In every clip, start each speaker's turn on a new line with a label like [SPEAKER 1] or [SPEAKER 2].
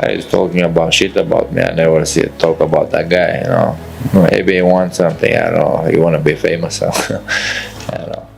[SPEAKER 1] He's talking about shit about me. I never see it talk about that guy, you know. Maybe he wants something, I don't know. He want to be famous, I don't know.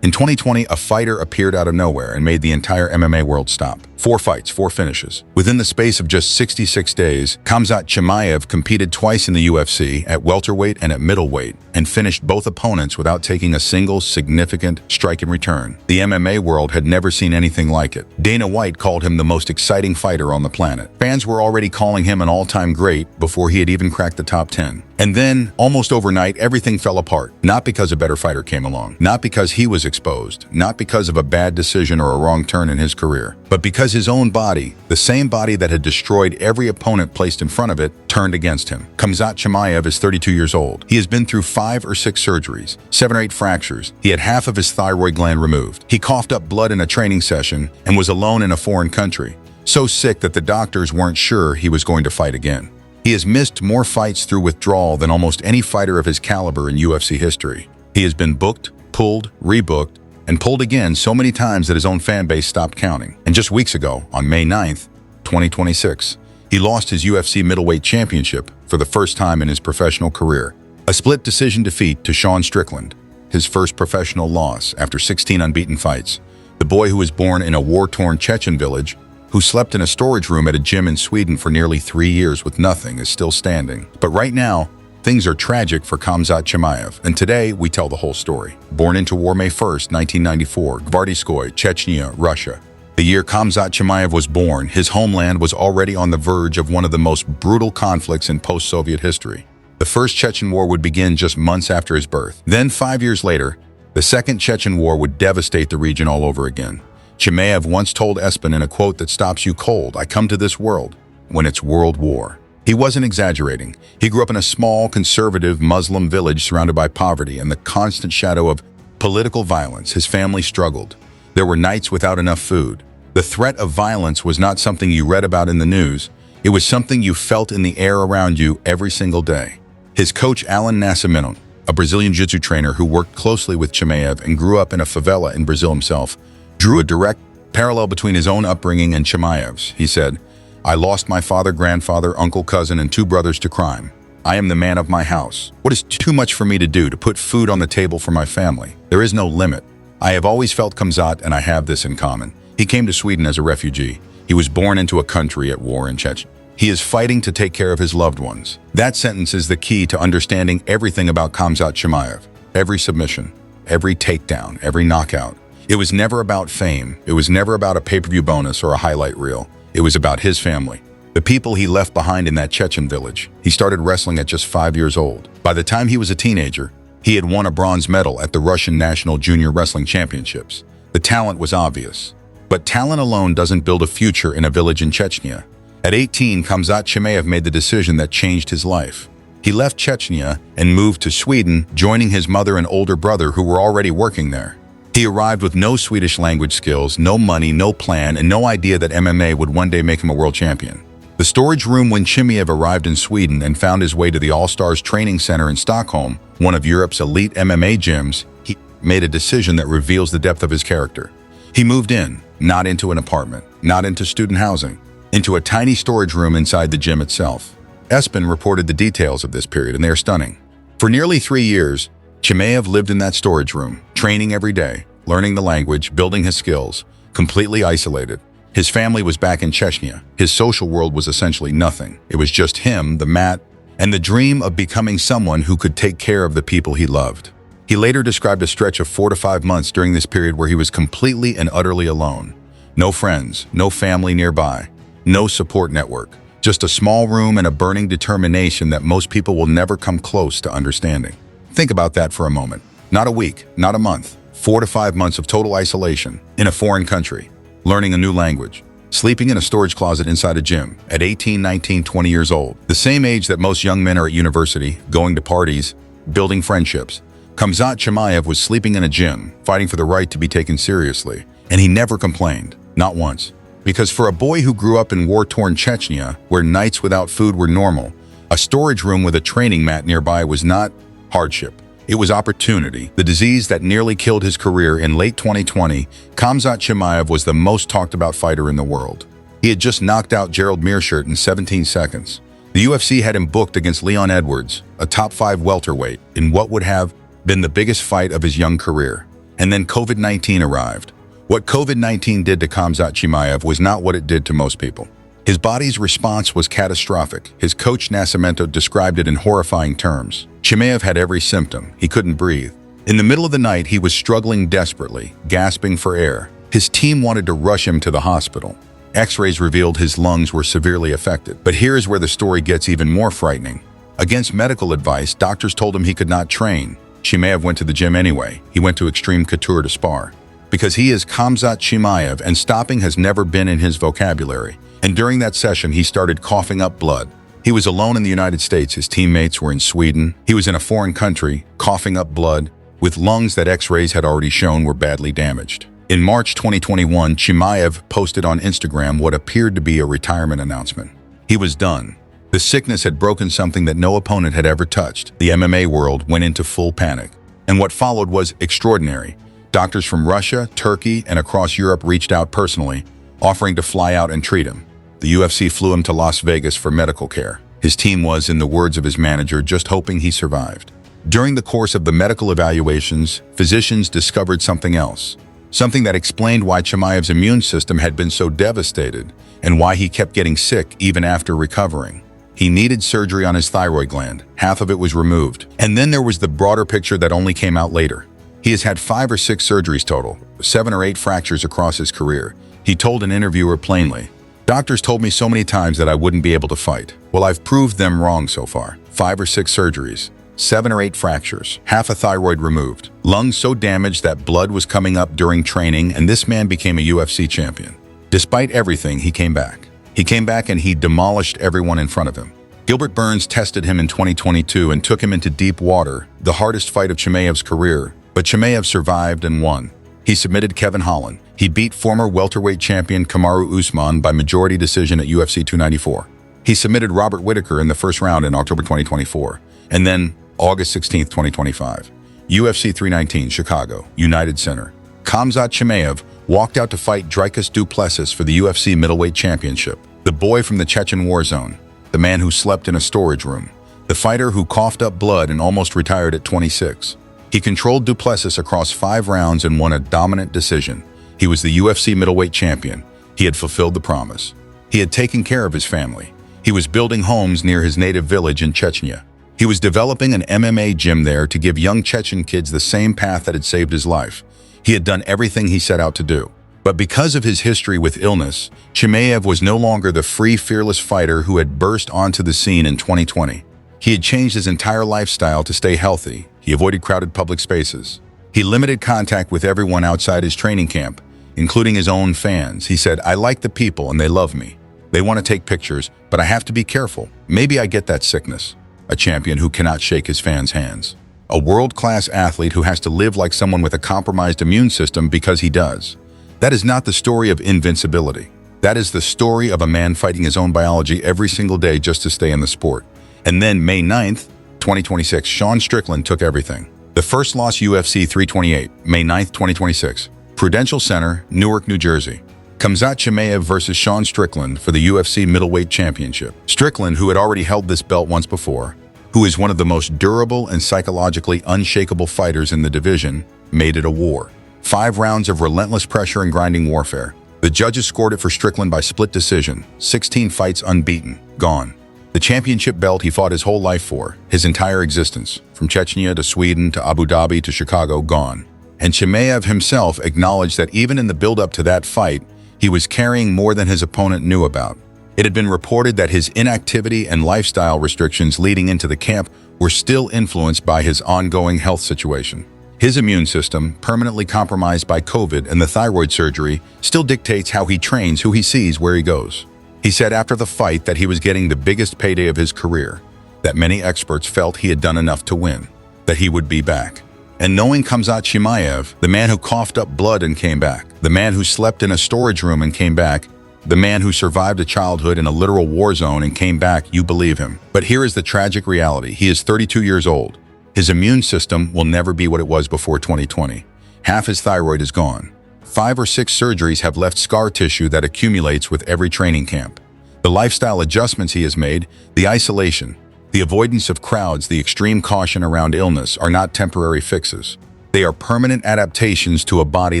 [SPEAKER 2] In 2020, a fighter appeared out of nowhere and made the entire MMA world stop. 4 fights, 4 finishes. Within the space of just 66 days, Khamzat Chimaev competed twice in the UFC at welterweight and at middleweight and finished both opponents without taking a single significant strike in return. The MMA world had never seen anything like it. Dana White called him the most exciting fighter on the planet. Fans were already calling him an all-time great before he had even cracked the top 10. And then, almost overnight, everything fell apart. Not because a better fighter came along, not because he was exposed, not because of a bad decision or a wrong turn in his career, but because his own body, the same body that had destroyed every opponent placed in front of it, turned against him. Khamzat Chimaev is 32 years old. He has been through 5 or 6 surgeries, 7 or 8 fractures. He had half of his thyroid gland removed. He coughed up blood in a training session and was alone in a foreign country, so sick that the doctors weren't sure he was going to fight again. He has missed more fights through withdrawal than almost any fighter of his caliber in UFC history. He has been booked, pulled, rebooked, and pulled again so many times that his own fan base stopped counting. And just weeks ago, on May 9th, 2026, he lost his UFC middleweight championship for the first time in his professional career. A split decision defeat to Sean Strickland, his first professional loss after 16 unbeaten fights. The boy who was born in a war-torn Chechen village, who slept in a storage room at a gym in Sweden for nearly 3 years with nothing, is still standing. But right now, things are tragic for Khamzat Chimaev, and today we tell the whole story. Born into war May 1st, 1994, Gvardiskoy, Chechnya, Russia. The year Khamzat Chimaev was born, his homeland was already on the verge of one of the most brutal conflicts in post-Soviet history. The First Chechen War would begin just months after his birth. Then, 5 years later, the Second Chechen War would devastate the region all over again. Chimaev once told Espen in a quote that stops you cold, "I come to this world when it's World War." He wasn't exaggerating. He grew up in a small, conservative Muslim village surrounded by poverty and the constant shadow of political violence. His family struggled. There were nights without enough food. The threat of violence was not something you read about in the news. It was something you felt in the air around you every single day. His coach, Alan Nascimento, a Brazilian jiu-jitsu trainer who worked closely with Chimaev and grew up in a favela in Brazil himself, drew a direct parallel between his own upbringing and Chimaev's. He said, "I lost my father, grandfather, uncle, cousin, and 2 brothers to crime. I am the man of my house. What is too much for me to do to put food on the table for my family? There is no limit. I have always felt Khamzat, and I have this in common. He came to Sweden as a refugee. He was born into a country at war in Chechnya. He is fighting to take care of his loved ones." That sentence is the key to understanding everything about Khamzat Chimaev. Every submission, every takedown, every knockout. It was never about fame. It was never about a pay-per-view bonus or a highlight reel. It was about his family, the people he left behind in that Chechen village. He started wrestling at just 5 years old. By the time he was a teenager, he had won a bronze medal at the Russian National Junior Wrestling Championships. The talent was obvious. But talent alone doesn't build a future in a village in Chechnya. At 18, Khamzat Chimaev made the decision that changed his life. He left Chechnya and moved to Sweden, joining his mother and older brother who were already working there. He arrived with no Swedish language skills, no money, no plan, and no idea that MMA would one day make him a world champion. The storage room when Chimaev arrived in Sweden and found his way to the All-Stars Training Center in Stockholm, one of Europe's elite MMA gyms, he made a decision that reveals the depth of his character. He moved in, not into an apartment, not into student housing, into a tiny storage room inside the gym itself. Espen reported the details of this period, and they are stunning. For nearly 3 years, Chimaev lived in that storage room, training every day, learning the language, building his skills, completely isolated. His family was back in Chechnya. His social world was essentially nothing. It was just him, the mat, and the dream of becoming someone who could take care of the people he loved. He later described a stretch of 4 to 5 months during this period where he was completely and utterly alone. No friends, no family nearby, no support network. Just a small room and a burning determination that most people will never come close to understanding. Think about that for a moment. Not a week, not a month, 4 to 5 months of total isolation in a foreign country, learning a new language, sleeping in a storage closet inside a gym at 18, 19, 20 years old, the same age that most young men are at university, going to parties, building friendships. Khamzat Chimaev was sleeping in a gym, fighting for the right to be taken seriously, and he never complained, not once. Because for a boy who grew up in war-torn Chechnya, where nights without food were normal, a storage room with a training mat nearby was not hardship. It was opportunity. The disease that nearly killed his career in late 2020, Khamzat Chimaev was the most talked about fighter in the world. He had just knocked out Gerald Meerschaert in 17 seconds. The UFC had him booked against Leon Edwards, a top 5 welterweight, in what would have been the biggest fight of his young career. And then COVID-19 arrived. What COVID-19 did to Khamzat Chimaev was not what it did to most people. His body's response was catastrophic. His coach Nascimento described it in horrifying terms. Chimaev had every symptom. He couldn't breathe. In the middle of the night, he was struggling desperately, gasping for air. His team wanted to rush him to the hospital. X-rays revealed his lungs were severely affected. But here is where the story gets even more frightening. Against medical advice, doctors told him he could not train. Chimaev went to the gym anyway. He went to Extreme Couture to spar. Because he is Khamzat Chimaev and stopping has never been in his vocabulary. And during that session, he started coughing up blood. He was alone in the United States. His teammates were in Sweden. He was in a foreign country, coughing up blood, with lungs that X-rays had already shown were badly damaged. In March 2021, Chimaev posted on Instagram what appeared to be a retirement announcement. He was done. The sickness had broken something that no opponent had ever touched. The MMA world went into full panic. And what followed was extraordinary. Doctors from Russia, Turkey, and across Europe reached out personally, offering to fly out and treat him. The UFC flew him to Las Vegas for medical care. His team was, in the words of his manager, just hoping he survived. During the course of the medical evaluations, physicians discovered something else. Something that explained why Chimaev's immune system had been so devastated and why he kept getting sick even after recovering. He needed surgery on his thyroid gland. Half of it was removed. And then there was the broader picture that only came out later. He has had 5 or 6 surgeries total, 7 or 8 fractures across his career. He told an interviewer plainly, "Doctors told me so many times that I wouldn't be able to fight. Well, I've proved them wrong so far. 5 or 6 surgeries, 7 or 8 fractures, half a thyroid removed, lungs so damaged that blood was coming up during training, and this man became a UFC champion. Despite everything, he came back. He came back and he demolished everyone in front of him. Gilbert Burns tested him in 2022 and took him into deep water, the hardest fight of Chimaev's career, but Chimaev survived and won. He submitted Kevin Holland. He beat former welterweight champion Kamaru Usman by majority decision at UFC 294. He submitted Robert Whittaker in the first round in October 2024. And then, August 16, 2025, UFC 319, Chicago, United Center. Khamzat Chimaev walked out to fight Dricus du Plessis for the UFC middleweight championship. The boy from the Chechen war zone, the man who slept in a storage room, the fighter who coughed up blood and almost retired at 26. He controlled du Plessis across 5 rounds and won a dominant decision. He was the UFC middleweight champion. He had fulfilled the promise. He had taken care of his family. He was building homes near his native village in Chechnya. He was developing an MMA gym there to give young Chechen kids the same path that had saved his life. He had done everything he set out to do. But because of his history with illness, Chimaev was no longer the free, fearless fighter who had burst onto the scene in 2020. He had changed his entire lifestyle to stay healthy. He avoided crowded public spaces. He limited contact with everyone outside his training camp, including his own fans. He said, "I like the people and they love me. They want to take pictures, but I have to be careful. Maybe I get that sickness." A champion who cannot shake his fans' hands. A world-class athlete who has to live like someone with a compromised immune system because he does. That is not the story of invincibility. That is the story of a man fighting his own biology every single day just to stay in the sport. And then May 9th, 2026, Sean Strickland took everything. The first loss, UFC 328, May 9th, 2026. Prudential Center, Newark, New Jersey. Khamzat Chimaev versus Sean Strickland for the UFC middleweight championship. Strickland, who had already held this belt once before, who is one of the most durable and psychologically unshakable fighters in the division, made it a war. 5 rounds of relentless pressure and grinding warfare. The judges scored it for Strickland by split decision, 16 fights unbeaten, gone. The championship belt he fought his whole life for, his entire existence, from Chechnya to Sweden to Abu Dhabi to Chicago, gone. And Chimaev himself acknowledged that even in the build-up to that fight, he was carrying more than his opponent knew about. It had been reported that his inactivity and lifestyle restrictions leading into the camp were still influenced by his ongoing health situation. His immune system, permanently compromised by COVID and the thyroid surgery, still dictates how he trains, who he sees, where he goes. He said after the fight that he was getting the biggest payday of his career, that many experts felt he had done enough to win, that he would be back. And knowing Khamzat Chimaev, the man who coughed up blood and came back, the man who slept in a storage room and came back, the man who survived a childhood in a literal war zone and came back, you believe him. But here is the tragic reality. He is 32 years old. His immune system will never be what it was before 2020. Half his thyroid is gone. 5 or 6 surgeries have left scar tissue that accumulates with every training camp. The lifestyle adjustments he has made, the isolation, the avoidance of crowds, the extreme caution around illness are not temporary fixes. They are permanent adaptations to a body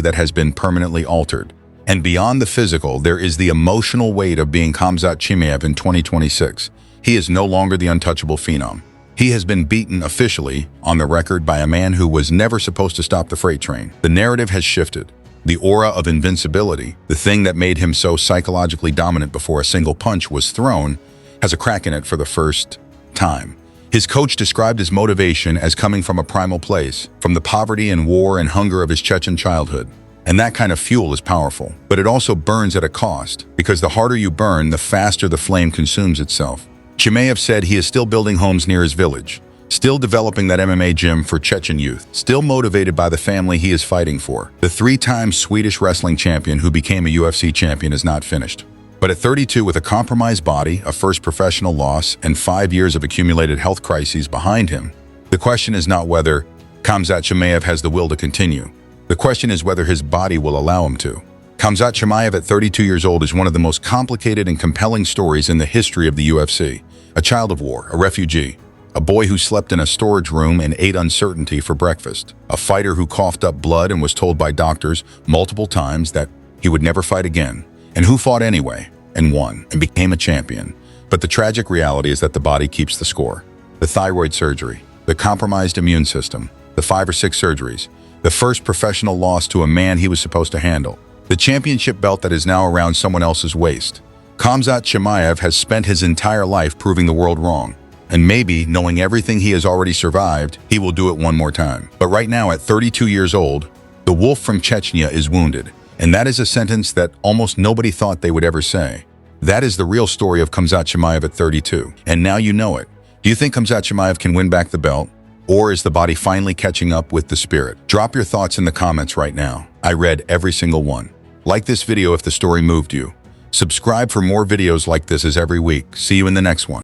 [SPEAKER 2] that has been permanently altered. And beyond the physical, there is the emotional weight of being Khamzat Chimaev in 2026. He is no longer the untouchable phenom. He has been beaten officially, on the record, by a man who was never supposed to stop the freight train. The narrative has shifted. The aura of invincibility, the thing that made him so psychologically dominant before a single punch was thrown, has a crack in it for the first time. His coach described his motivation as coming from a primal place, from the poverty and war and hunger of his Chechen childhood. And that kind of fuel is powerful, but it also burns at a cost, because the harder you burn, the faster the flame consumes itself. Chimaev said he is still building homes near his village, still developing that MMA gym for Chechen youth, still motivated by the family he is fighting for. The 3-time Swedish wrestling champion who became a UFC champion is not finished. But at 32, with a compromised body, a first professional loss, and 5 years of accumulated health crises behind him, the question is not whether Khamzat Chimaev has the will to continue. The question is whether his body will allow him to. Khamzat Chimaev at 32 years old is one of the most complicated and compelling stories in the history of the UFC. A child of war, a refugee, a boy who slept in a storage room and ate uncertainty for breakfast, a fighter who coughed up blood and was told by doctors multiple times that he would never fight again, and who fought anyway, and won, and became a champion. But the tragic reality is that the body keeps the score. The thyroid surgery, the compromised immune system, the 5 or 6 surgeries, the first professional loss to a man he was supposed to handle, the championship belt that is now around someone else's waist. Khamzat Chimaev has spent his entire life proving the world wrong. And maybe, knowing everything he has already survived, he will do it one more time. But right now, at 32 years old, the wolf from Chechnya is wounded. And that is a sentence that almost nobody thought they would ever say. That is the real story of Khamzat Chimaev at 32. And now you know it. Do you think Khamzat Chimaev can win back the belt? Or is the body finally catching up with the spirit? Drop your thoughts in the comments right now. I read every single one. Like this video if the story moved you. Subscribe for more videos like this as every week. See you in the next one.